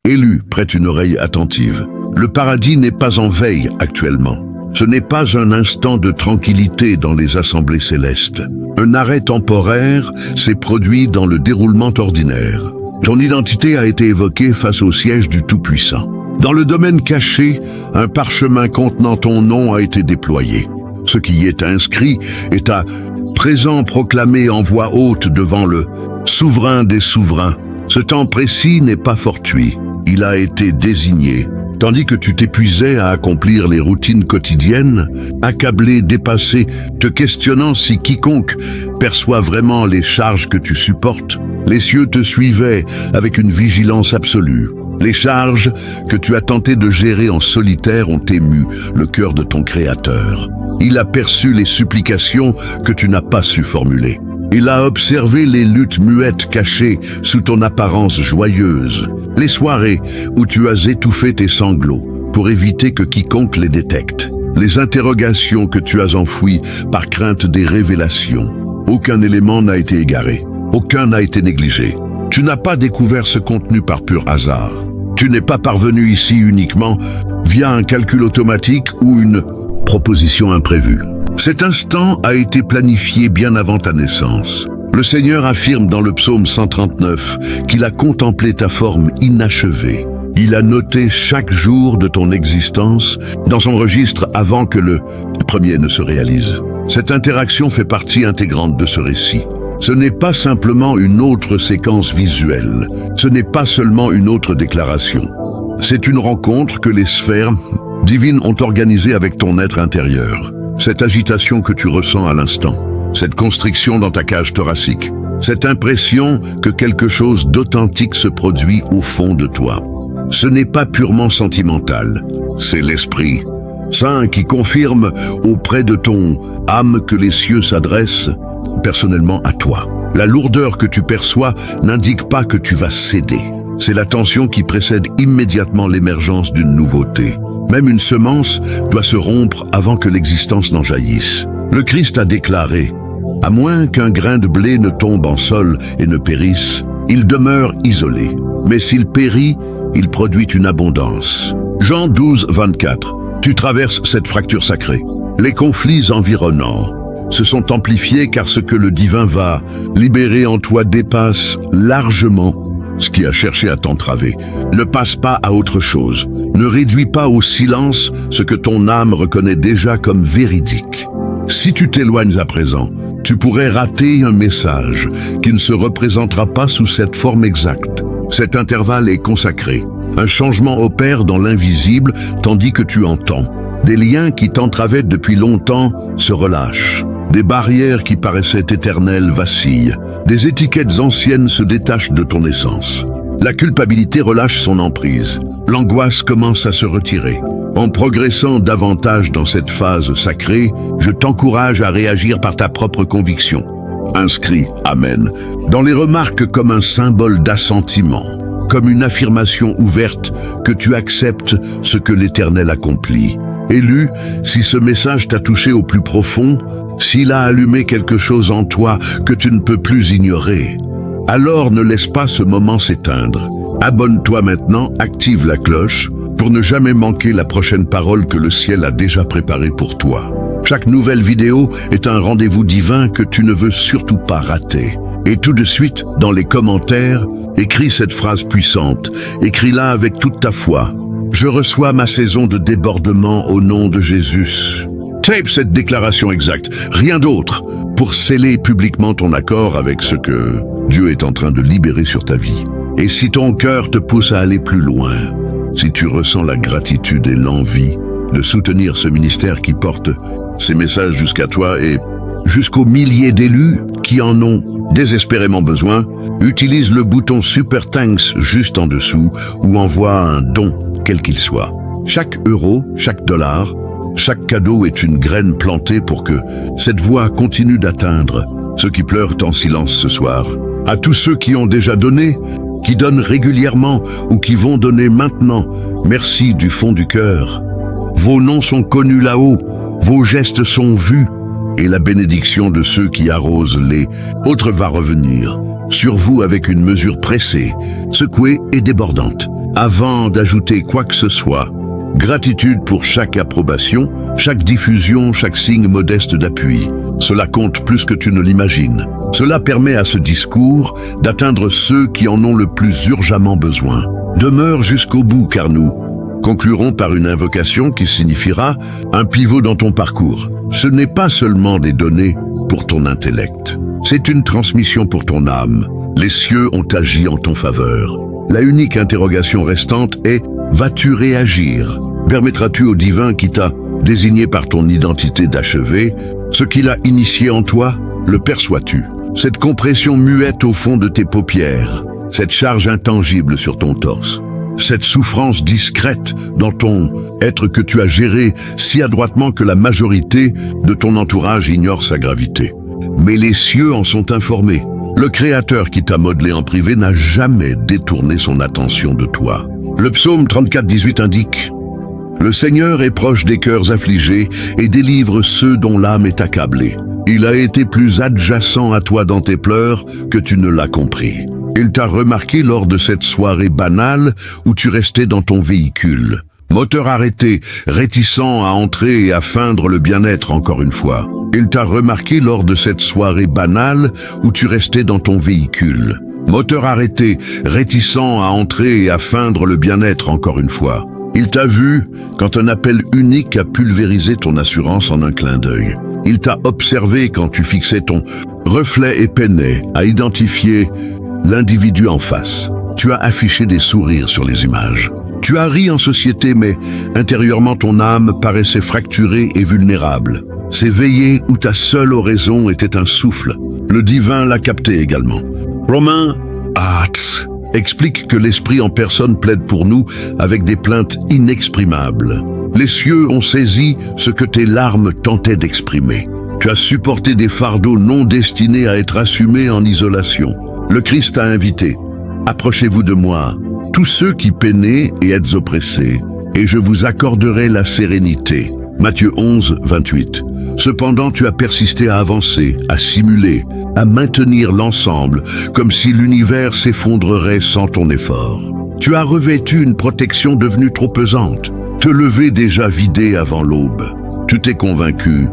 Élu, prête une oreille attentive. Le paradis n'est pas en veille actuellement. Ce n'est pas un instant de tranquillité dans les assemblées célestes. Un arrêt temporaire s'est produit dans le déroulement ordinaire. Ton identité a été évoquée face au siège du Tout-Puissant. Dans le domaine caché, un parchemin contenant ton nom a été déployé. Ce qui y est inscrit est à présent proclamé en voix haute devant le souverain des souverains. Ce temps précis n'est pas fortuit. Il a été désigné. Tandis que tu t'épuisais à accomplir les routines quotidiennes, accablé, dépassé, te questionnant si quiconque perçoit vraiment les charges que tu supportes, les cieux te suivaient avec une vigilance absolue. Les charges que tu as tenté de gérer en solitaire ont ému le cœur de ton Créateur. Il a perçu les supplications que tu n'as pas su formuler. Il a observé les luttes muettes cachées sous ton apparence joyeuse, les soirées où tu as étouffé tes sanglots pour éviter que quiconque les détecte, les interrogations que tu as enfouies par crainte des révélations. Aucun élément n'a été égaré, aucun n'a été négligé. Tu n'as pas découvert ce contenu par pur hasard. Tu n'es pas parvenu ici uniquement via un calcul automatique ou une proposition imprévue. Cet instant a été planifié bien avant ta naissance. Le Seigneur affirme dans le psaume 139 qu'il a contemplé ta forme inachevée. Il a noté chaque jour de ton existence dans son registre avant que le premier ne se réalise. Cette interaction fait partie intégrante de ce récit. Ce n'est pas simplement une autre séquence visuelle. Ce n'est pas seulement une autre déclaration. C'est une rencontre que les sphères divines ont organisée avec ton être intérieur. Cette agitation que tu ressens à l'instant, cette constriction dans ta cage thoracique, cette impression que quelque chose d'authentique se produit au fond de toi. Ce n'est pas purement sentimental, c'est l'Esprit Saint qui confirme auprès de ton âme que les cieux s'adressent personnellement à toi. La lourdeur que tu perçois n'indique pas que tu vas céder. C'est la tension qui précède immédiatement l'émergence d'une nouveauté. Même une semence doit se rompre avant que l'existence n'en jaillisse. Le Christ a déclaré « À moins qu'un grain de blé ne tombe en sol et ne périsse, il demeure isolé. Mais s'il périt, il produit une abondance. » Jean 12, 24. Tu traverses cette fracture sacrée. Les conflits environnants se sont amplifiés car ce que le divin va libérer en toi dépasse largement ce qui a cherché à t'entraver. Ne passe pas à autre chose. Ne réduis pas au silence ce que ton âme reconnaît déjà comme véridique. Si tu t'éloignes à présent, tu pourrais rater un message qui ne se représentera pas sous cette forme exacte. Cet intervalle est consacré. Un changement opère dans l'invisible tandis que tu entends. Des liens qui t'entravaient depuis longtemps se relâchent. Des barrières qui paraissaient éternelles vacillent. Des étiquettes anciennes se détachent de ton essence. La culpabilité relâche son emprise. L'angoisse commence à se retirer. En progressant davantage dans cette phase sacrée, je t'encourage à réagir par ta propre conviction. Inscris, Amen, dans les remarques comme un symbole d'assentiment, comme une affirmation ouverte que tu acceptes ce que l'Éternel accomplit. Élu, si ce message t'a touché au plus profond, s'il a allumé quelque chose en toi que tu ne peux plus ignorer, alors ne laisse pas ce moment s'éteindre. Abonne-toi maintenant, active la cloche pour ne jamais manquer la prochaine parole que le ciel a déjà préparée pour toi. Chaque nouvelle vidéo est un rendez-vous divin que tu ne veux surtout pas rater. Et tout de suite, dans les commentaires, écris cette phrase puissante. Écris-la avec toute ta foi. Je reçois ma saison de débordement au nom de Jésus. Tape cette déclaration exacte, rien d'autre, pour sceller publiquement ton accord avec ce que Dieu est en train de libérer sur ta vie. Et si ton cœur te pousse à aller plus loin, si tu ressens la gratitude et l'envie de soutenir ce ministère qui porte ces messages jusqu'à toi et jusqu'aux milliers d'élus qui en ont désespérément besoin, utilise le bouton Super Thanks juste en dessous ou envoie un don, quel qu'il soit. Chaque euro, chaque dollar, chaque cadeau est une graine plantée pour que cette voix continue d'atteindre ceux qui pleurent en silence ce soir. À tous ceux qui ont déjà donné, qui donnent régulièrement ou qui vont donner maintenant, merci du fond du cœur. Vos noms sont connus là-haut, vos gestes sont vus, et la bénédiction de ceux qui arrosent les autres va revenir. sur vous avec une mesure pressée, secouée et débordante. Avant d'ajouter quoi que ce soit, gratitude pour chaque approbation, chaque diffusion, chaque signe modeste d'appui. Cela compte plus que tu ne l'imagines. Cela permet à ce discours d'atteindre ceux qui en ont le plus urgemment besoin. Demeure jusqu'au bout car nous conclurons par une invocation qui signifiera un pivot dans ton parcours. Ce n'est pas seulement des données pour ton intellect. C'est une transmission pour ton âme. Les cieux ont agi en ton faveur. La unique interrogation restante est: vas-tu réagir? Permettras-tu au divin qui t'a désigné par ton identité d'achever ce qu'il a initié en toi? Le perçois-tu? Cette compression muette au fond de tes paupières, cette charge intangible sur ton torse, cette souffrance discrète dans ton être que tu as géré si adroitement que la majorité de ton entourage ignore sa gravité. Mais les cieux en sont informés. Le Créateur qui t'a modelé en privé n'a jamais détourné son attention de toi. Le psaume 34:18 indique: le Seigneur est proche des cœurs affligés et délivre ceux dont l'âme est accablée. Il a été plus adjacent à toi dans tes pleurs que tu ne l'as compris. Il t'a remarqué lors de cette soirée banale où tu restais dans ton véhicule. Moteur arrêté, réticent à entrer et à feindre le bien-être encore une fois. Il t'a remarqué lors de cette soirée banale où tu restais dans ton véhicule. Moteur arrêté, réticent à entrer et à feindre le bien-être encore une fois. Il t'a vu quand un appel unique a pulvérisé ton assurance en un clin d'œil. Il t'a observé quand tu fixais ton reflet et peinais à identifier l'individu en face. Tu as affiché des sourires sur les images. Tu as ri en société, mais intérieurement ton âme paraissait fracturée et vulnérable. Ces veillées où ta seule oraison était un souffle. Le divin l'a capté également. Romains explique que l'Esprit en personne plaide pour nous avec des plaintes inexprimables. Les cieux ont saisi ce que tes larmes tentaient d'exprimer. Tu as supporté des fardeaux non destinés à être assumés en isolation. Le Christ t'a invité: approchez-vous de moi, tous ceux qui peinez et êtes oppressés, et je vous accorderai la sérénité. Matthieu 11:28. Cependant, tu as persisté à avancer, à simuler, à maintenir l'ensemble, comme si l'univers s'effondrerait sans ton effort. Tu as revêtu une protection devenue trop pesante, te lever déjà vidé avant l'aube. Tu t'es convaincu: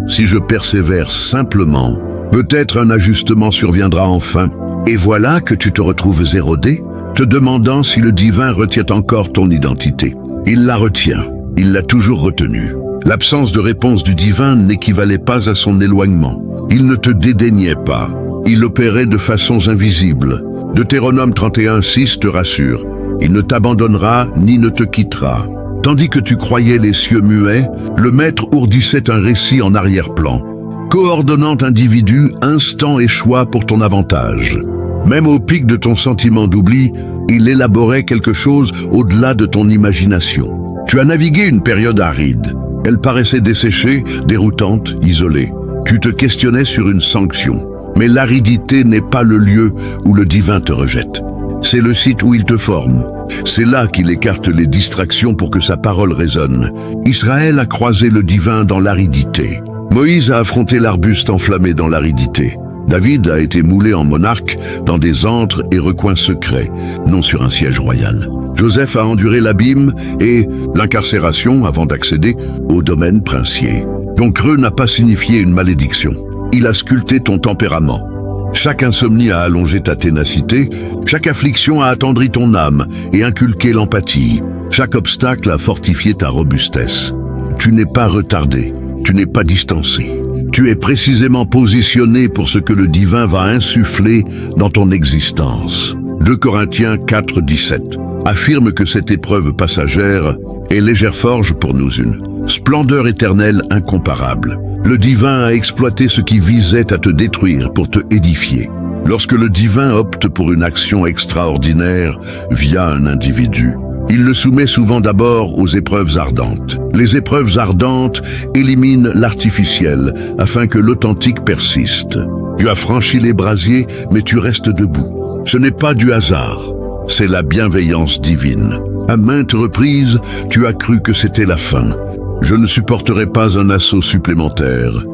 si je persévère simplement, peut-être un ajustement surviendra enfin. Et voilà que tu te retrouves érodé, te demandant si le divin retient encore ton identité. Il la retient, il l'a toujours retenue. L'absence de réponse du divin n'équivalait pas à son éloignement. Il ne te dédaignait pas, il opérait de façons invisibles. Deutéronome 31:6 te rassure: il ne t'abandonnera ni ne te quittera. Tandis que tu croyais les cieux muets, le maître ourdissait un récit en arrière-plan, coordonnant individus, instants et choix pour ton avantage. Même au pic de ton sentiment d'oubli, il élaborait quelque chose au-delà de ton imagination. Tu as navigué une période aride. Elle paraissait desséchée, déroutante, isolée. Tu te questionnais sur une sanction. Mais l'aridité n'est pas le lieu où le divin te rejette. C'est le site où il te forme. C'est là qu'il écarte les distractions pour que sa parole résonne. Israël a croisé le divin dans l'aridité. Moïse a affronté l'arbuste enflammé dans l'aridité. David a été moulé en monarque dans des antres et recoins secrets, non sur un siège royal. Joseph a enduré l'abîme et l'incarcération avant d'accéder au domaine princier. Ton creux n'a pas signifié une malédiction. Il a sculpté ton tempérament. Chaque insomnie a allongé ta ténacité, chaque affliction a attendri ton âme et inculqué l'empathie. Chaque obstacle a fortifié ta robustesse. Tu n'es pas retardé, tu n'es pas distancé. Tu es précisément positionné pour ce que le divin va insuffler dans ton existence. 2 Corinthiens 4:17 affirme que cette épreuve passagère est légère forge pour nous une splendeur éternelle incomparable. Le divin a exploité ce qui visait à te détruire pour te édifier. Lorsque le divin opte pour une action extraordinaire via un individu, il le soumet souvent d'abord aux épreuves ardentes. Les épreuves ardentes éliminent l'artificiel afin que l'authentique persiste. Tu as franchi les brasiers, mais tu restes debout. Ce n'est pas du hasard, c'est la bienveillance divine. À maintes reprises, tu as cru que c'était la fin. Je ne supporterai pas un assaut supplémentaire.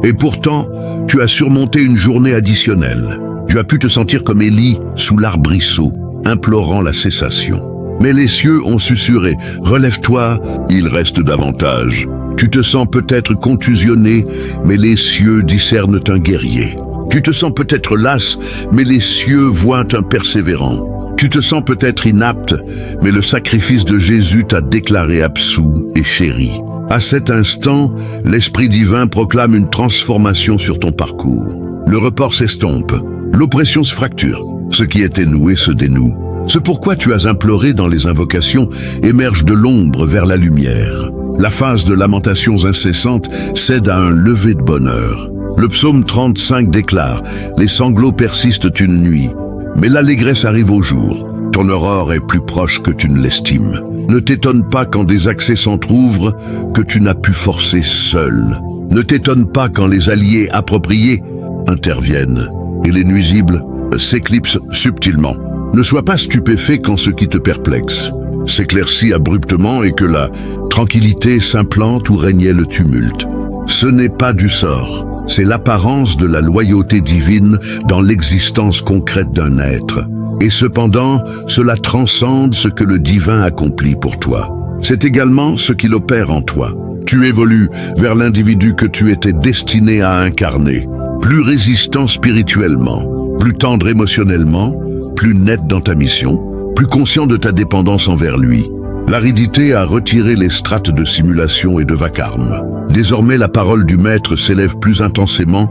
Et pourtant, tu as surmonté une journée additionnelle. Tu as pu te sentir comme Élie sous l'arbrisseau, implorant la cessation. Mais les cieux ont susurré, « Relève-toi, il reste davantage. » Tu te sens peut-être contusionné, mais les cieux discernent un guerrier. Tu te sens peut-être las, mais les cieux voient un persévérant. Tu te sens peut-être inapte, mais le sacrifice de Jésus t'a déclaré absous et chéri. À cet instant, l'Esprit divin proclame une transformation sur ton parcours. Le report s'estompe, l'oppression se fracture, ce qui était noué se dénoue. Ce pourquoi tu as imploré dans les invocations émerge de l'ombre vers la lumière. La phase de lamentations incessantes cède à un lever de bonheur. Le psaume 35 déclare « Les sanglots persistent une nuit, mais l'allégresse arrive au jour. Ton aurore est plus proche que tu ne l'estimes. Ne t'étonne pas quand des accès s'entr'ouvrent que tu n'as pu forcer seul. Ne t'étonne pas quand les alliés appropriés interviennent et les nuisibles s'éclipsent subtilement. Ne sois pas stupéfait quand ce qui te perplexe s'éclaircit abruptement et que la tranquillité s'implante où régnait le tumulte. Ce n'est pas du sort, c'est l'apparence de la loyauté divine dans l'existence concrète d'un être. Et cependant, cela transcende ce que le divin accomplit pour toi. C'est également ce qu'il opère en toi. Tu évolues vers l'individu que tu étais destiné à incarner, plus résistant spirituellement, plus tendre émotionnellement, plus net dans ta mission, plus conscient de ta dépendance envers lui. L'aridité a retiré les strates de simulation et de vacarme. Désormais, la parole du Maître s'élève plus intensément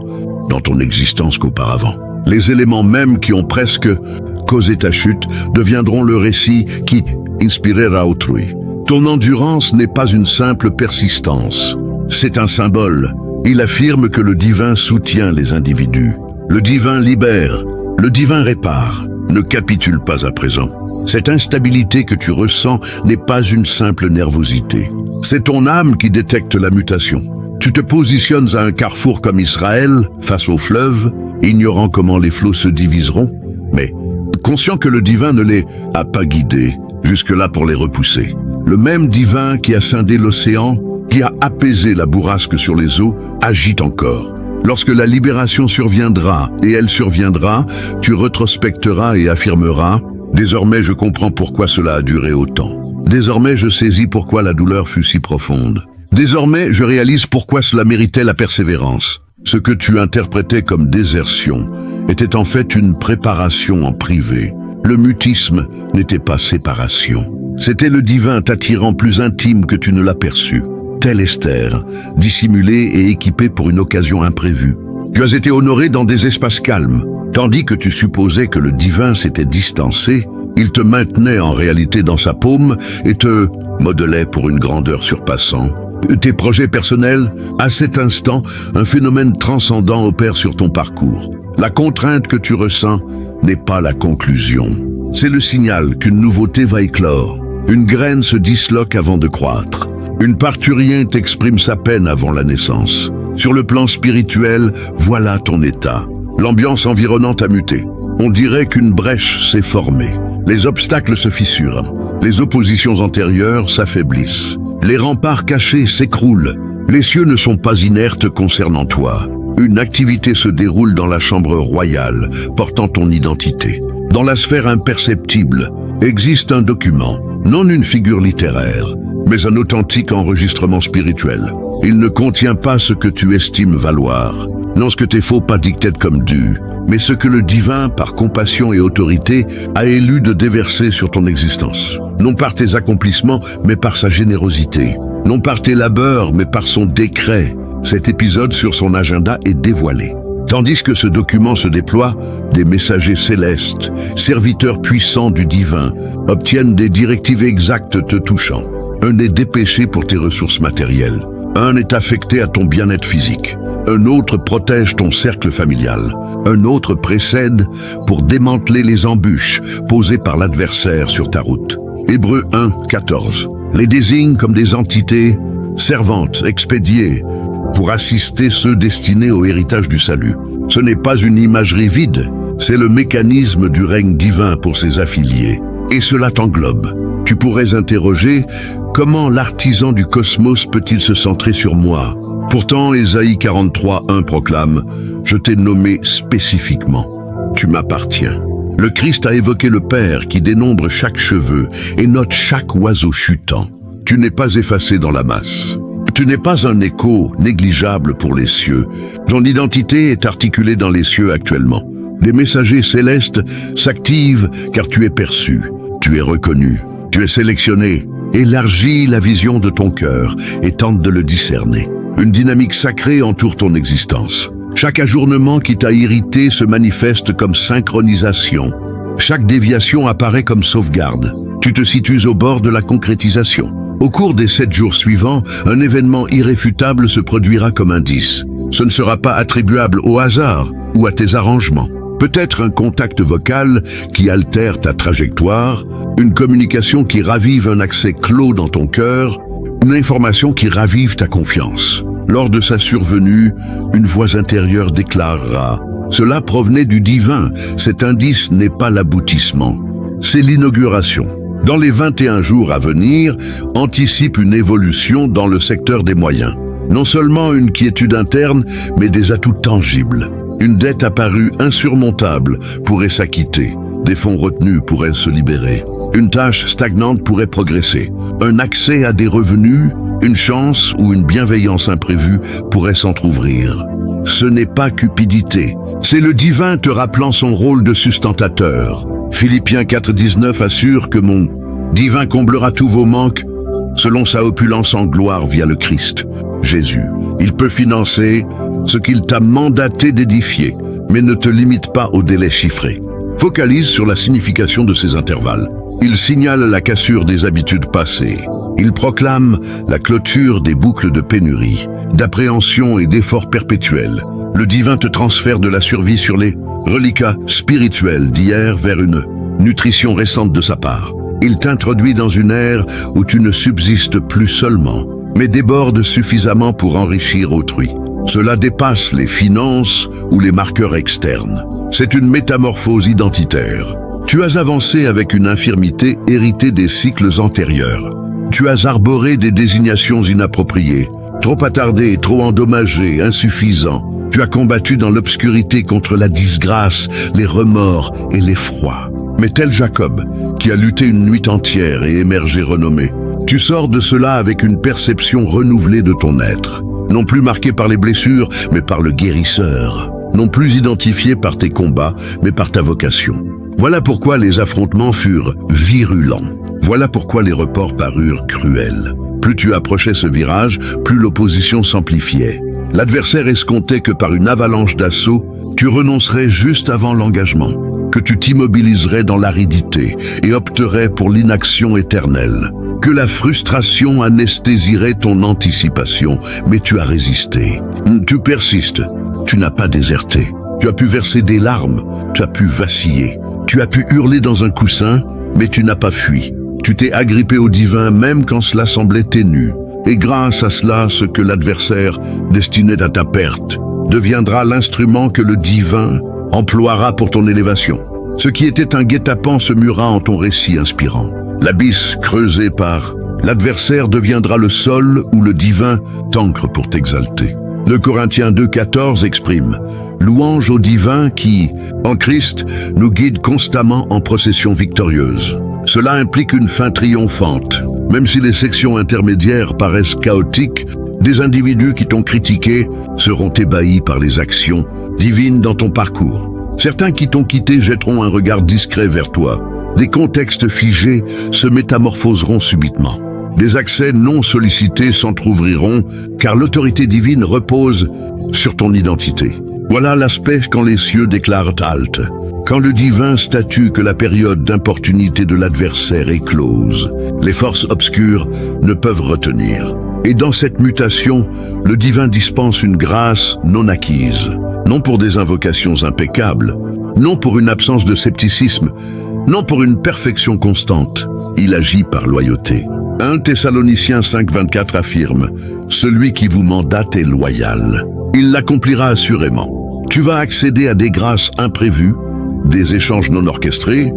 dans ton existence qu'auparavant. Les éléments mêmes qui ont presque causé ta chute deviendront le récit qui inspirera autrui. Ton endurance n'est pas une simple persistance, c'est un symbole. Il affirme que le divin soutient les individus. Le divin libère, le divin répare. Ne capitule pas à présent. Cette instabilité que tu ressens n'est pas une simple nervosité. C'est ton âme qui détecte la mutation. Tu te positionnes à un carrefour comme Israël, face au fleuve, ignorant comment les flots se diviseront, mais conscient que le divin ne les a pas guidés jusque-là pour les repousser. Le même divin qui a scindé l'océan, qui a apaisé la bourrasque sur les eaux, agit encore. Lorsque la libération surviendra, et elle surviendra, tu retrospecteras et affirmeras « Désormais je comprends pourquoi cela a duré autant. Désormais je saisis pourquoi la douleur fut si profonde. Désormais je réalise pourquoi cela méritait la persévérance. Ce que tu interprétais comme désertion était en fait une préparation en privé. Le mutisme n'était pas séparation. C'était le divin t'attirant plus intime que tu ne l'as perçu. Telle Esther, dissimulée et équipée pour une occasion imprévue. Tu as été honoré dans des espaces calmes. Tandis que tu supposais que le divin s'était distancé, il te maintenait en réalité dans sa paume et te modelait pour une grandeur surpassant. Tes projets personnels, à cet instant, un phénomène transcendant opère sur ton parcours. La contrainte que tu ressens n'est pas la conclusion. C'est le signal qu'une nouveauté va éclore. Une graine se disloque avant de croître. Une parturiente exprime sa peine avant la naissance. Sur le plan spirituel, voilà ton état. L'ambiance environnante a muté. On dirait qu'une brèche s'est formée. Les obstacles se fissurent. Les oppositions antérieures s'affaiblissent. Les remparts cachés s'écroulent. Les cieux ne sont pas inertes concernant toi. Une activité se déroule dans la chambre royale, portant ton identité. Dans la sphère imperceptible, existe un document, non une figure littéraire, mais un authentique enregistrement spirituel. Il ne contient pas ce que tu estimes valoir, non ce que tes faux pas dictaient comme dû, mais ce que le divin, par compassion et autorité, a élu de déverser sur ton existence. Non par tes accomplissements, mais par sa générosité. Non par tes labeurs, mais par son décret. Cet épisode sur son agenda est dévoilé. Tandis que ce document se déploie, des messagers célestes, serviteurs puissants du divin, obtiennent des directives exactes te touchant. Un est dépêché pour tes ressources matérielles. Un est affecté à ton bien-être physique. Un autre protège ton cercle familial. Un autre précède pour démanteler les embûches posées par l'adversaire sur ta route. Hébreux 1, 14. Les désigne comme des entités servantes, expédiées, pour assister ceux destinés au héritage du salut. Ce n'est pas une imagerie vide, c'est le mécanisme du règne divin pour ses affiliés. Et cela t'englobe. Tu pourrais interroger « Comment l'artisan du cosmos peut-il se centrer sur moi ?» Pourtant, Ésaïe 43, 1 proclame « Je t'ai nommé spécifiquement. tu m'appartiens. Le Christ a évoqué le Père qui dénombre chaque cheveu et note chaque oiseau chutant. Tu n'es pas effacé dans la masse. Tu n'es pas un écho négligeable pour les cieux. Ton identité est articulée dans les cieux actuellement. Les messagers célestes s'activent car tu es perçu, tu es reconnu, tu es sélectionné. Élargis la vision de ton cœur et tente de le discerner. Une dynamique sacrée entoure ton existence. Chaque ajournement qui t'a irrité se manifeste comme synchronisation. Chaque déviation apparaît comme sauvegarde. Tu te situes au bord de la concrétisation. Au cours des 7 jours suivants, un événement irréfutable se produira comme indice. Ce ne sera pas attribuable au hasard ou à tes arrangements. Peut-être un contact vocal qui altère ta trajectoire, une communication qui ravive un accès clos dans ton cœur, une information qui ravive ta confiance. Lors de sa survenue, une voix intérieure déclarera « Cela provenait du divin, cet indice n'est pas l'aboutissement, c'est l'inauguration ». Dans les 21 jours à venir, anticipe une évolution dans le secteur des moyens. Non seulement une quiétude interne, mais des atouts tangibles. Une dette apparue insurmontable pourrait s'acquitter. Des fonds retenus pourraient se libérer. Une tâche stagnante pourrait progresser. Un accès à des revenus, une chance ou une bienveillance imprévue pourrait s'entr'ouvrir. Ce n'est pas cupidité. C'est le divin te rappelant son rôle de sustentateur. Philippiens 4,19 assure que mon divin comblera tous vos manques selon sa opulence en gloire via le Christ, Jésus. Il peut financer ce qu'il t'a mandaté d'édifier, mais ne te limite pas au délai chiffré. Focalise sur la signification de ces intervalles. Il signale la cassure des habitudes passées. Il proclame la clôture des boucles de pénurie, d'appréhension et d'efforts perpétuels. Le divin te transfère de la survie sur les reliquats spirituels d'hier vers une nutrition récente de sa part. Il t'introduit dans une ère où tu ne subsistes plus seulement, mais débordes suffisamment pour enrichir autrui. Cela dépasse les finances ou les marqueurs externes. C'est une métamorphose identitaire. Tu as avancé avec une infirmité héritée des cycles antérieurs. Tu as arboré des désignations inappropriées, trop attardées, trop endommagées, insuffisant. Tu as combattu dans l'obscurité contre la disgrâce, les remords et l'effroi. Mais tel Jacob, qui a lutté une nuit entière et émergé renommé, tu sors de cela avec une perception renouvelée de ton être. Non plus marqué par les blessures, mais par le guérisseur. Non plus identifié par tes combats, mais par ta vocation. Voilà pourquoi les affrontements furent virulents. Voilà pourquoi les reports parurent cruels. Plus tu approchais ce virage, plus l'opposition s'amplifiait. L'adversaire escomptait que par une avalanche d'assaut, tu renoncerais juste avant l'engagement, que tu t'immobiliserais dans l'aridité et opterais pour l'inaction éternelle, que la frustration anesthésierait ton anticipation, mais tu as résisté. Tu persistes, tu n'as pas déserté. Tu as pu verser des larmes, tu as pu vaciller. Tu as pu hurler dans un coussin, mais tu n'as pas fui. Tu t'es agrippé au divin même quand cela semblait ténu. Et grâce à cela, ce que l'adversaire destinait à ta perte deviendra l'instrument que le divin emploiera pour ton élévation. Ce qui était un guet-apens se mura en ton récit inspirant. L'abysse creusé par l'adversaire deviendra le sol où le divin t'ancre pour t'exalter. Le Corinthiens 2,14 exprime « Louange au divin qui, en Christ, nous guide constamment en procession victorieuse ». Cela implique une fin triomphante. Même si les sections intermédiaires paraissent chaotiques, des individus qui t'ont critiqué seront ébahis par les actions divines dans ton parcours. Certains qui t'ont quitté jetteront un regard discret vers toi. Des contextes figés se métamorphoseront subitement. Des accès non sollicités s'entr'ouvriront car l'autorité divine repose sur ton identité. Voilà l'aspect quand les cieux déclarent halte. Quand le divin statue que la période d'importunité de l'adversaire est close, les forces obscures ne peuvent retenir. Et dans cette mutation, le divin dispense une grâce non acquise. Non pour des invocations impeccables, non pour une absence de scepticisme, non pour une perfection constante. Il agit par loyauté. 1 Thessaloniciens 5,24 affirme « Celui qui vous mandate est loyal. Il l'accomplira assurément. » Tu vas accéder à des grâces imprévues, des échanges non orchestrés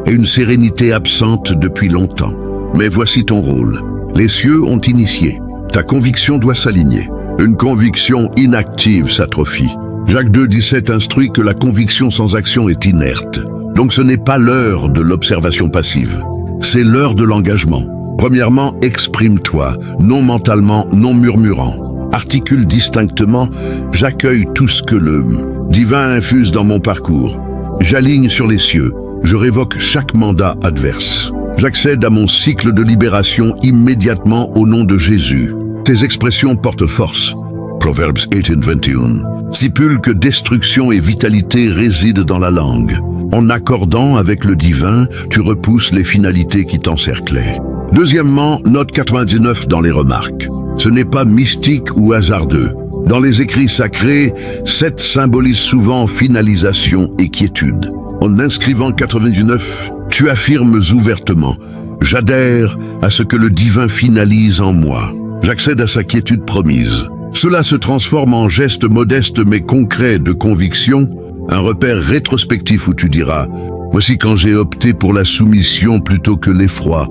et une sérénité absente depuis longtemps. Mais voici ton rôle. Les cieux ont initié. Ta conviction doit s'aligner. Une conviction inactive s'atrophie. Jacques 2,17 instruit que la conviction sans action est inerte. Donc ce n'est pas l'heure de l'observation passive, c'est l'heure de l'engagement. Premièrement, exprime-toi, non mentalement, non murmurant. Articule distinctement « J'accueille tout ce que le divin infuse dans mon parcours. J'aligne sur les cieux. Je révoque chaque mandat adverse. J'accède à mon cycle de libération immédiatement au nom de Jésus. » Tes expressions portent force. Proverbes 18:21 stipule que destruction et vitalité résident dans la langue. En accordant avec le divin, tu repousses les finalités qui t'encerclaient. Deuxièmement, note 99 dans les remarques. Ce n'est pas mystique ou hasardeux. Dans les écrits sacrés, 7 symbolise souvent finalisation et quiétude. En inscrivant 99, tu affirmes ouvertement « J'adhère à ce que le divin finalise en moi. J'accède à sa quiétude promise. » Cela se transforme en geste modeste mais concret de conviction, un repère rétrospectif où tu diras « Voici quand j'ai opté pour la soumission plutôt que l'effroi. »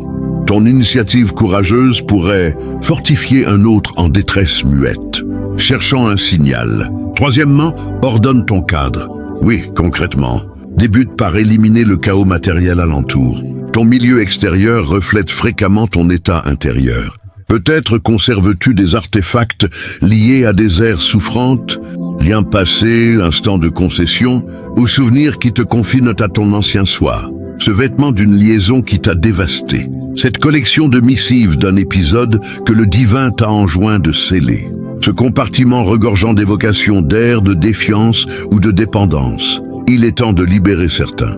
Ton initiative courageuse pourrait fortifier un autre en détresse muette, cherchant un signal. Troisièmement, ordonne ton cadre. Oui, concrètement, débute par éliminer le chaos matériel alentour. Ton milieu extérieur reflète fréquemment ton état intérieur. Peut-être conserves-tu des artefacts liés à des ères souffrantes, liens passés, instants de concession, ou souvenirs qui te confinent à ton ancien soi. Ce vêtement d'une liaison qui t'a dévasté. Cette collection de missives d'un épisode que le divin t'a enjoint de sceller. Ce compartiment regorgeant d'évocations d'air, de défiance ou de dépendance. Il est temps de libérer certains.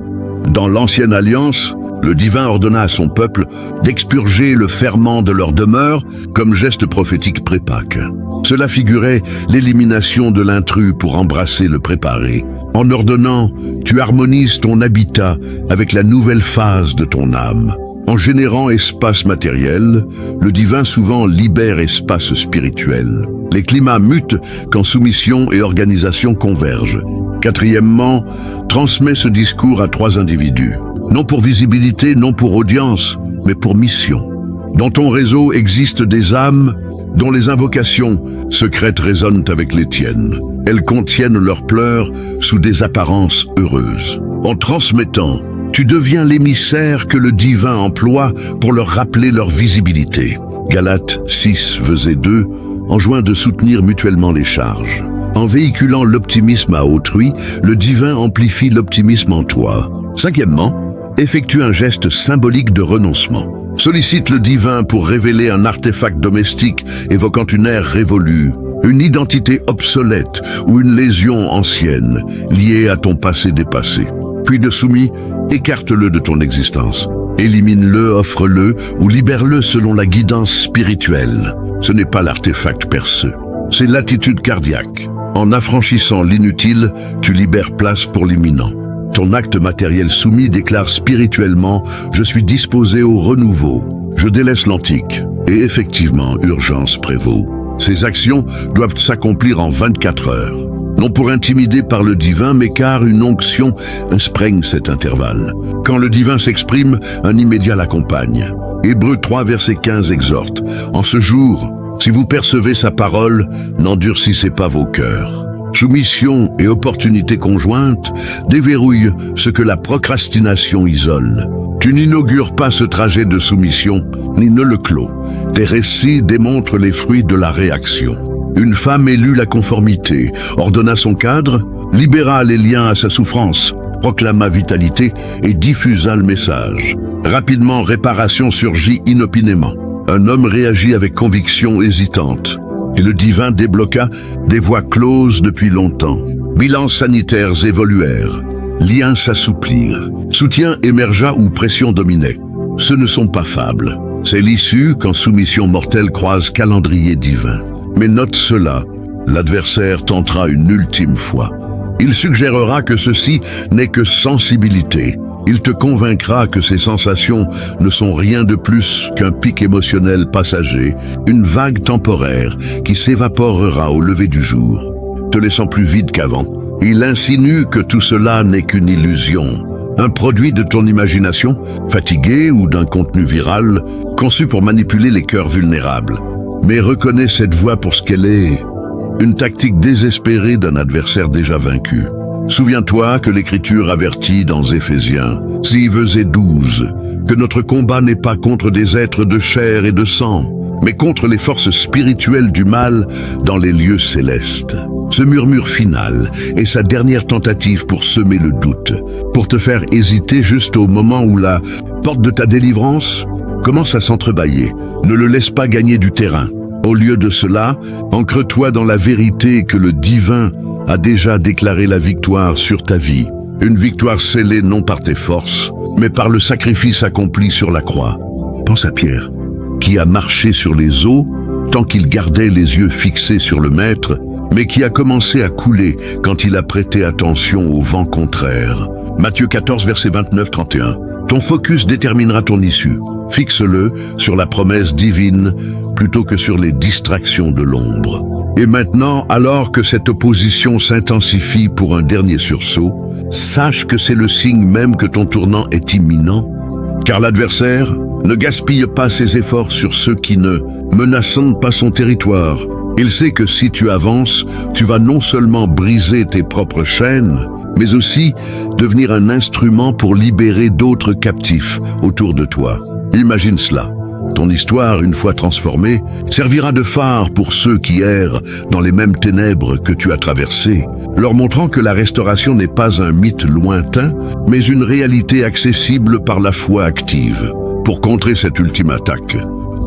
Dans l'Ancienne Alliance, le divin ordonna à son peuple d'expurger le ferment de leur demeure comme geste prophétique pré-Pâques. Cela figurait l'élimination de l'intrus pour embrasser le préparé. En ordonnant, tu harmonises ton habitat avec la nouvelle phase de ton âme. En générant espace matériel, le divin souvent libère espace spirituel. Les climats mutent quand soumission et organisation convergent. Quatrièmement, transmets ce discours à 3 individus. Non pour visibilité, non pour audience, mais pour mission. Dans ton réseau existent des âmes dont les invocations secrètes résonnent avec les tiennes. Elles contiennent leurs pleurs sous des apparences heureuses. En transmettant, tu deviens l'émissaire que le divin emploie pour leur rappeler leur visibilité. Galates 6, verset 2, enjoint de soutenir mutuellement les charges. En véhiculant l'optimisme à autrui, le divin amplifie l'optimisme en toi. Cinquièmement, effectue un geste symbolique de renoncement. Sollicite le divin pour révéler un artefact domestique évoquant une ère révolue, une identité obsolète ou une lésion ancienne liée à ton passé dépassé. Puis de soumis, écarte-le de ton existence. Élimine-le, offre-le ou libère-le selon la guidance spirituelle. Ce n'est pas l'artefact perceux, c'est l'attitude cardiaque. En affranchissant l'inutile, tu libères place pour l'imminent. Ton acte matériel soumis déclare spirituellement « Je suis disposé au renouveau, je délaisse l'antique » et effectivement, urgence prévaut. Ces actions doivent s'accomplir en 24 heures. Non pour intimider par le divin, mais car une onction imprègne cet intervalle. Quand le divin s'exprime, un immédiat l'accompagne. Hébreux 3, verset 15 exhorte « En ce jour, si vous percevez sa parole, n'endurcissez pas vos cœurs. » Soumission et opportunité conjointe déverrouillent ce que la procrastination isole. Tu n'inaugures pas ce trajet de soumission, ni ne le clos. Tes récits démontrent les fruits de la réaction. Une femme élut la conformité, ordonna son cadre, libéra les liens à sa souffrance, proclama vitalité et diffusa le message. Rapidement, réparation surgit inopinément. Un homme réagit avec conviction hésitante. Et le divin débloqua des voies closes depuis longtemps. Bilans sanitaires évoluèrent. Liens s'assouplirent. Soutien émergea où pression dominait. Ce ne sont pas fables. C'est l'issue quand soumission mortelle croise calendrier divin. Mais note cela, l'adversaire tentera une ultime fois. Il suggérera que ceci n'est que sensibilité. Il te convaincra que ces sensations ne sont rien de plus qu'un pic émotionnel passager, une vague temporaire qui s'évaporera au lever du jour, te laissant plus vide qu'avant. Il insinue que tout cela n'est qu'une illusion, un produit de ton imagination, fatigué ou d'un contenu viral, conçu pour manipuler les cœurs vulnérables. Mais reconnais cette voix pour ce qu'elle est, une tactique désespérée d'un adversaire déjà vaincu. Souviens-toi que l'Écriture avertit dans Éphésiens 6:12 que notre combat n'est pas contre des êtres de chair et de sang, mais contre les forces spirituelles du mal dans les lieux célestes. Ce murmure final est sa dernière tentative pour semer le doute, pour te faire hésiter juste au moment où la porte de ta délivrance commence à s'entrebâiller. Ne le laisse pas gagner du terrain. Au lieu de cela, ancre-toi dans la vérité que le divin a déjà déclaré la victoire sur ta vie. Une victoire scellée non par tes forces, mais par le sacrifice accompli sur la croix. Pense à Pierre, qui a marché sur les eaux tant qu'il gardait les yeux fixés sur le Maître, mais qui a commencé à couler quand il a prêté attention au vent contraire. Matthieu 14, verset 29-31. Ton focus déterminera ton issue. Fixe-le sur la promesse divine plutôt que sur les distractions de l'ombre. Et maintenant, alors que cette opposition s'intensifie pour un dernier sursaut, sache que c'est le signe même que ton tournant est imminent, car l'adversaire ne gaspille pas ses efforts sur ceux qui ne menacent pas son territoire. Il sait que si tu avances, tu vas non seulement briser tes propres chaînes, mais aussi devenir un instrument pour libérer d'autres captifs autour de toi. Imagine cela. Ton histoire, une fois transformée, servira de phare pour ceux qui errent dans les mêmes ténèbres que tu as traversées, leur montrant que la restauration n'est pas un mythe lointain, mais une réalité accessible par la foi active. Pour contrer cette ultime attaque,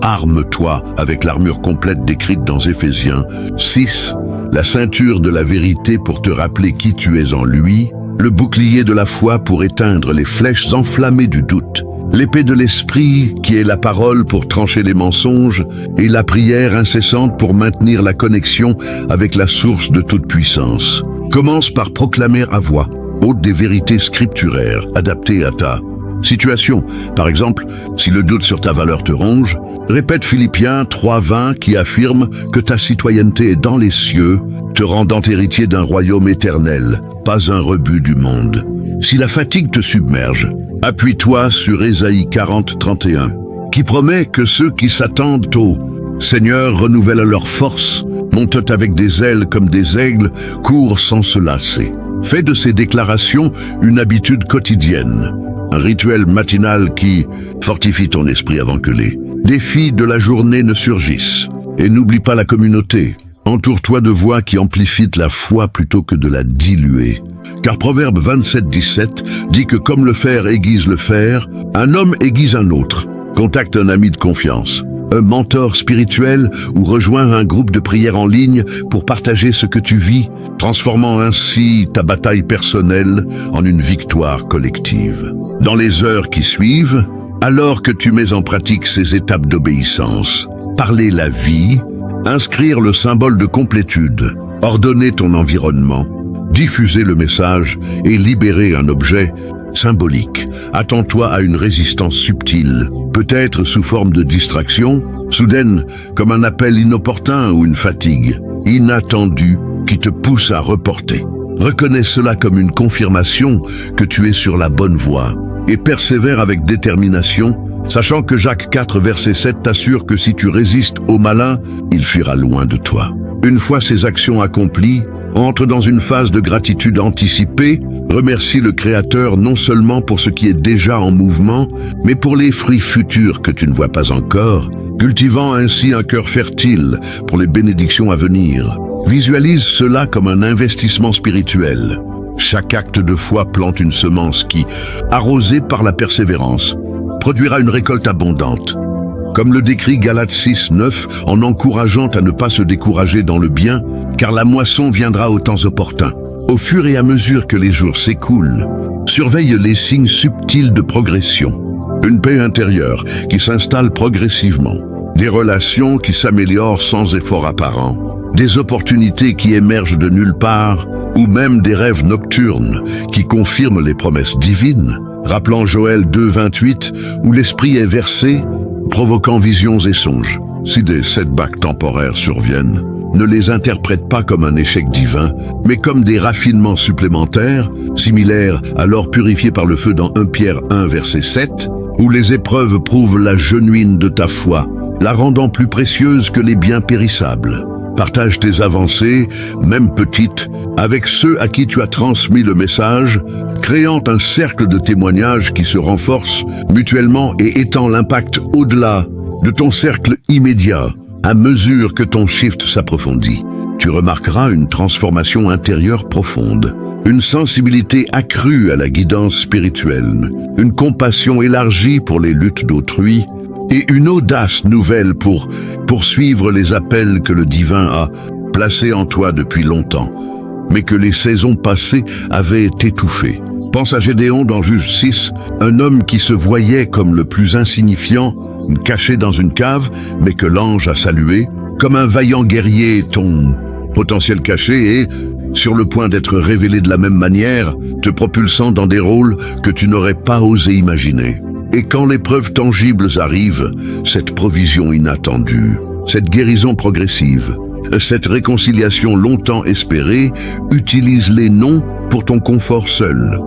arme-toi avec l'armure complète décrite dans Éphésiens 6, la ceinture de la vérité pour te rappeler qui tu es en lui, le bouclier de la foi pour éteindre les flèches enflammées du doute, l'épée de l'esprit qui est la parole pour trancher les mensonges et la prière incessante pour maintenir la connexion avec la source de toute puissance. Commence par proclamer à voix haute des vérités scripturaires adaptées à ta situation. Par exemple, si le doute sur ta valeur te ronge, répète Philippiens 3:20 qui affirme que ta citoyenneté est dans les cieux, te rendant héritier d'un royaume éternel, pas un rebut du monde. Si la fatigue te submerge, appuie-toi sur Ésaïe 40:31, qui promet que ceux qui s'attendent au Seigneur renouvellent leur force, montent avec des ailes comme des aigles, courent sans se lasser. Fais de ces déclarations une habitude quotidienne, un rituel matinal qui fortifie ton esprit avant que les défis de la journée ne surgissent. Et n'oublie pas la communauté. Entoure-toi de voix qui amplifient la foi plutôt que de la diluer. Car Proverbe 27:17 dit que comme le fer aiguise le fer, un homme aiguise un autre. Contacte un ami de confiance, un mentor spirituel ou rejoins un groupe de prière en ligne pour partager ce que tu vis, transformant ainsi ta bataille personnelle en une victoire collective. Dans les heures qui suivent, alors que tu mets en pratique ces étapes d'obéissance, parler la vie, inscrire le symbole de complétude, ordonner ton environnement, diffuser le message et libérer un objet symbolique. Attends-toi à une résistance subtile, peut-être sous forme de distraction, soudaine comme un appel inopportun ou une fatigue inattendue qui te pousse à reporter. Reconnais cela comme une confirmation que tu es sur la bonne voie et persévère avec détermination, sachant que Jacques 4, verset 7 t'assure que si tu résistes au malin, il fuira loin de toi. Une fois ces actions accomplies, entre dans une phase de gratitude anticipée, remercie le Créateur non seulement pour ce qui est déjà en mouvement, mais pour les fruits futurs que tu ne vois pas encore, cultivant ainsi un cœur fertile pour les bénédictions à venir. Visualise cela comme un investissement spirituel. Chaque acte de foi plante une semence qui, arrosée par la persévérance, produira une récolte abondante. Comme le décrit Galates 6:9 en encourageant à ne pas se décourager dans le bien, car la moisson viendra aux temps opportuns. Au fur et à mesure que les jours s'écoulent, surveille les signes subtils de progression. Une paix intérieure qui s'installe progressivement, des relations qui s'améliorent sans effort apparent, des opportunités qui émergent de nulle part, ou même des rêves nocturnes qui confirment les promesses divines, rappelant Joël 2:28 où l'esprit est versé, provoquant visions et songes. Si des setbacks temporaires surviennent, ne les interprète pas comme un échec divin, mais comme des raffinements supplémentaires, similaires à l'or purifié par le feu dans 1 Pierre 1 verset 7, où les épreuves prouvent la genuine de ta foi, la rendant plus précieuse que les biens périssables. Partage tes avancées, même petites, avec ceux à qui tu as transmis le message, créant un cercle de témoignages qui se renforce mutuellement et étend l'impact au-delà de ton cercle immédiat. À mesure que ton shift s'approfondit, tu remarqueras une transformation intérieure profonde, une sensibilité accrue à la guidance spirituelle, une compassion élargie pour les luttes d'autrui et une audace nouvelle pour poursuivre les appels que le divin a placés en toi depuis longtemps, mais que les saisons passées avaient étouffés. Pense à Gédéon dans Juge 6, un homme qui se voyait comme le plus insignifiant, caché dans une cave, mais que l'ange a salué, comme un vaillant guerrier, ton potentiel caché est sur le point d'être révélé de la même manière, te propulsant dans des rôles que tu n'aurais pas osé imaginer. Et quand les preuves tangibles arrivent, cette provision inattendue, cette guérison progressive, cette réconciliation longtemps espérée, utilise-les non pour ton confort seul,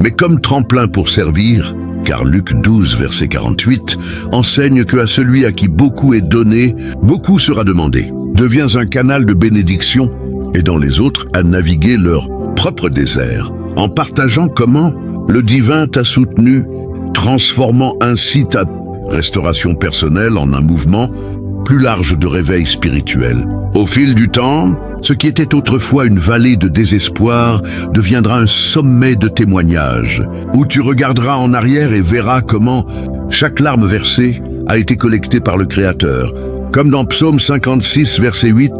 mais comme tremplin pour servir, car Luc 12, verset 48, enseigne que à celui à qui beaucoup est donné, beaucoup sera demandé. Deviens un canal de bénédiction, aidant les autres à naviguer leur propre désert, en partageant comment le divin t'a soutenu, transformant ainsi ta restauration personnelle en un mouvement plus large de réveil spirituel. Au fil du temps, ce qui était autrefois une vallée de désespoir deviendra un sommet de témoignages, où tu regarderas en arrière et verras comment chaque larme versée a été collectée par le Créateur, comme dans Psaume 56, verset 8,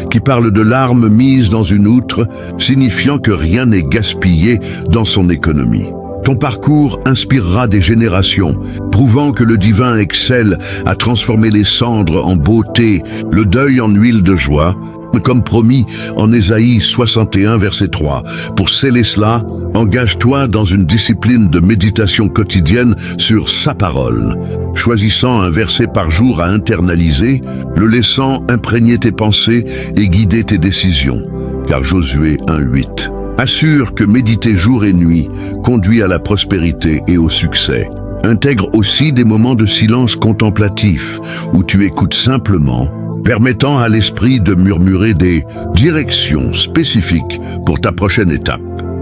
qui parle de larmes mises dans une outre, signifiant que rien n'est gaspillé dans son économie. Ton parcours inspirera des générations, prouvant que le divin excelle à transformer les cendres en beauté, le deuil en huile de joie, comme promis en Ésaïe 61, verset 3. Pour sceller cela, engage-toi dans une discipline de méditation quotidienne sur sa parole, choisissant un verset par jour à internaliser, le laissant imprégner tes pensées et guider tes décisions, car Josué 1:8. Assure que méditer jour et nuit conduit à la prospérité et au succès. Intègre aussi des moments de silence contemplatif où tu écoutes simplement, permettant à l'esprit de murmurer des directions spécifiques pour ta prochaine étape,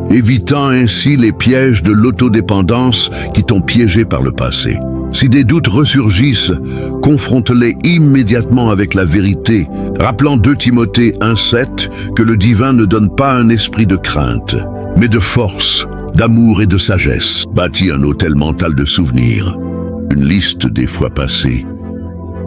évitant ainsi les pièges de l'autodépendance qui t'ont piégé par le passé. Si des doutes ressurgissent, confronte-les immédiatement avec la vérité, rappelant 2 Timothée 1:7 que le divin ne donne pas un esprit de crainte, mais de force, d'amour et de sagesse. Bâtis un hôtel mental de souvenirs, une liste des fois passées,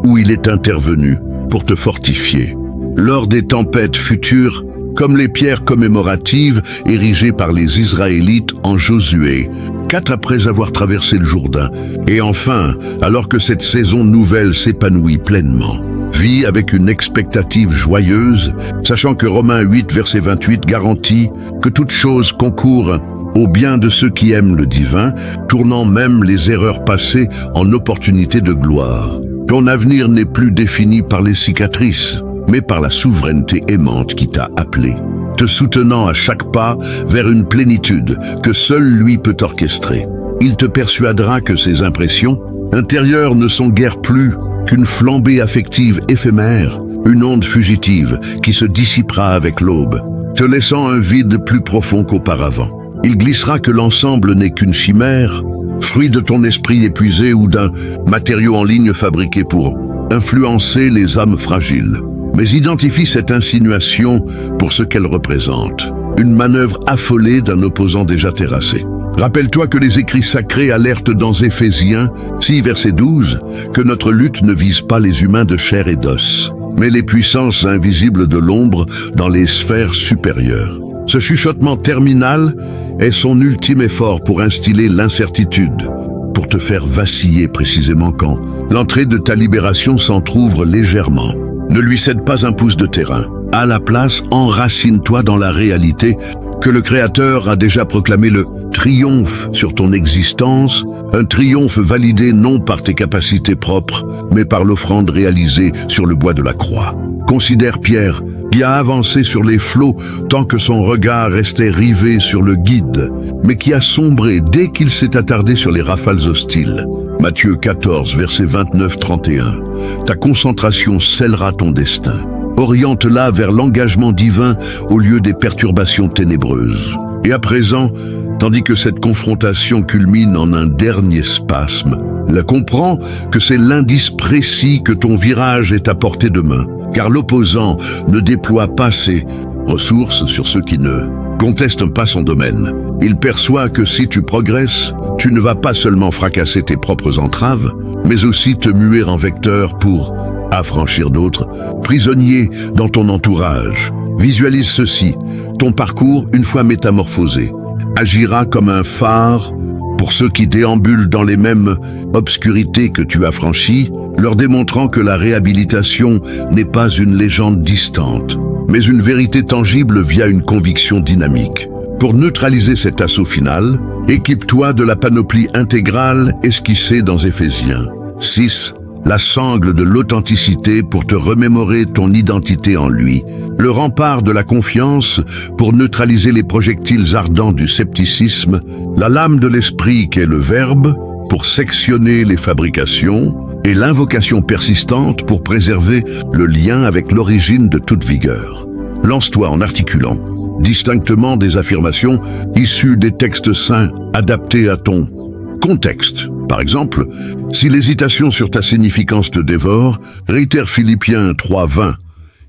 où il est intervenu pour te fortifier. Lors des tempêtes futures, comme les pierres commémoratives érigées par les Israélites en Josué, 4 après avoir traversé le Jourdain. Et enfin, alors que cette saison nouvelle s'épanouit pleinement, vis avec une expectative joyeuse, sachant que Romains 8, verset 28 garantit que toute chose concourt au bien de ceux qui aiment le divin, tournant même les erreurs passées en opportunités de gloire. Ton avenir n'est plus défini par les cicatrices, mais par la souveraineté aimante qui t'a appelé, te soutenant à chaque pas vers une plénitude que seul lui peut orchestrer. Il te persuadera que ces impressions intérieures ne sont guère plus qu'une flambée affective éphémère, une onde fugitive qui se dissipera avec l'aube, te laissant un vide plus profond qu'auparavant. Il glissera que l'ensemble n'est qu'une chimère, fruit de ton esprit épuisé ou d'un matériau en ligne fabriqué pour influencer les âmes fragiles. Mais identifie cette insinuation pour ce qu'elle représente, une manœuvre affolée d'un opposant déjà terrassé. Rappelle-toi que les écrits sacrés alertent dans Éphésiens 6, verset 12, que notre lutte ne vise pas les humains de chair et d'os, mais les puissances invisibles de l'ombre dans les sphères supérieures. Ce chuchotement terminal est son ultime effort pour instiller l'incertitude, pour te faire vaciller précisément quand l'entrée de ta libération s'entr'ouvre légèrement. Ne lui cède pas un pouce de terrain. À la place, enracine-toi dans la réalité que le Créateur a déjà proclamé le triomphe sur ton existence, un triomphe validé non par tes capacités propres, mais par l'offrande réalisée sur le bois de la croix. Considère Pierre, qui a avancé sur les flots tant que son regard restait rivé sur le guide, mais qui a sombré dès qu'il s'est attardé sur les rafales hostiles. Matthieu 14, verset 29-31. Ta concentration scellera ton destin. Oriente-la vers l'engagement divin au lieu des perturbations ténébreuses. Et à présent, tandis que cette confrontation culmine en un dernier spasme, la comprends que c'est l'indice précis que ton virage est à portée de main, car l'opposant ne déploie pas ses ressources sur ceux qui ne contestent pas son domaine. Il perçoit que si tu progresses, tu ne vas pas seulement fracasser tes propres entraves, mais aussi te muer en vecteur pour affranchir d'autres, prisonniers dans ton entourage. Visualise ceci, ton parcours, une fois métamorphosé, agira comme un phare pour ceux qui déambulent dans les mêmes obscurités que tu as franchies, leur démontrant que la réhabilitation n'est pas une légende distante, mais une vérité tangible via une conviction dynamique. Pour neutraliser cet assaut final, équipe-toi de la panoplie intégrale esquissée dans Éphésiens 6, la sangle de l'authenticité pour te remémorer ton identité en lui, le rempart de la confiance pour neutraliser les projectiles ardents du scepticisme, la lame de l'esprit qu'est le verbe pour sectionner les fabrications, et l'invocation persistante pour préserver le lien avec l'origine de toute vigueur. Lance-toi en articulant distinctement des affirmations issues des textes saints adaptés à ton contexte. Par exemple, si l'hésitation sur ta significance te dévore, réitère Philippiens 3:20,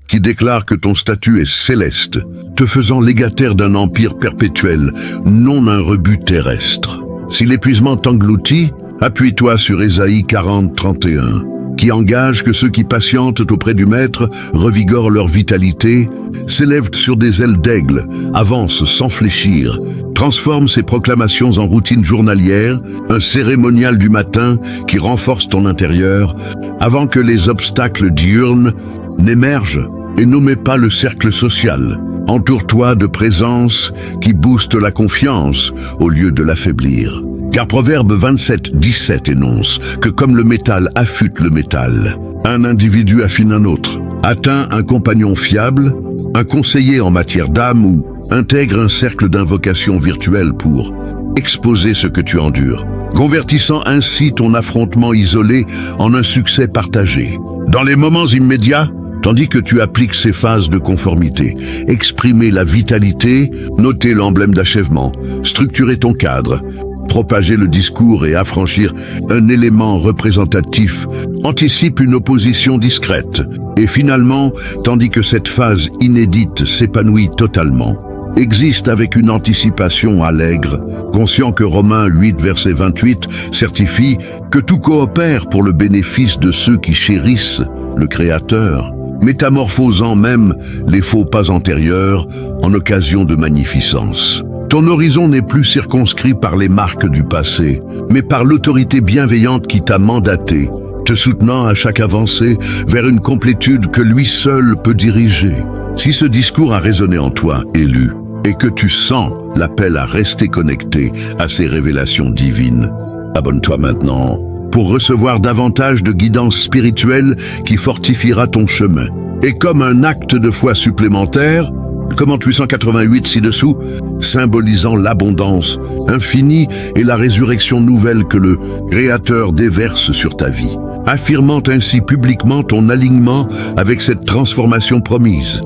qui déclare que ton statut est céleste, te faisant légataire d'un empire perpétuel, non un rebut terrestre. Si l'épuisement t'engloutit, appuie-toi sur Ésaïe 40:31, qui engage que ceux qui patientent auprès du Maître revigorent leur vitalité, s'élèvent sur des ailes d'aigle, avancent sans fléchir, transforment ces proclamations en routine journalière, un cérémonial du matin qui renforce ton intérieur, avant que les obstacles diurnes n'émergent, et n'omets pas le cercle social. Entoure-toi de présences qui boostent la confiance au lieu de l'affaiblir. Car Proverbe 27:17 énonce que comme le métal affûte le métal, un individu affine un autre, atteint un compagnon fiable, un conseiller en matière d'âme ou intègre un cercle d'invocation virtuelle pour exposer ce que tu endures, convertissant ainsi ton affrontement isolé en un succès partagé. Dans les moments immédiats, tandis que tu appliques ces phases de conformité, exprimer la vitalité, noter l'emblème d'achèvement, structurer ton cadre, propager le discours et affranchir un élément représentatif, anticipe une opposition discrète. Et finalement, tandis que cette phase inédite s'épanouit totalement, existe avec une anticipation allègre, conscient que Romains 8, verset 28 certifie que tout coopère pour le bénéfice de ceux qui chérissent le Créateur, métamorphosant même les faux pas antérieurs en occasion de magnificence. Ton horizon n'est plus circonscrit par les marques du passé, mais par l'autorité bienveillante qui t'a mandaté, te soutenant à chaque avancée vers une complétude que lui seul peut diriger. Si ce discours a résonné en toi, élu, et que tu sens l'appel à rester connecté à ces révélations divines, abonne-toi maintenant pour recevoir davantage de guidance spirituelle qui fortifiera ton chemin. Et comme un acte de foi supplémentaire, Commande 888 ci-dessous, symbolisant l'abondance infinie et la résurrection nouvelle que le Créateur déverse sur ta vie, affirmant ainsi publiquement ton alignement avec cette transformation promise.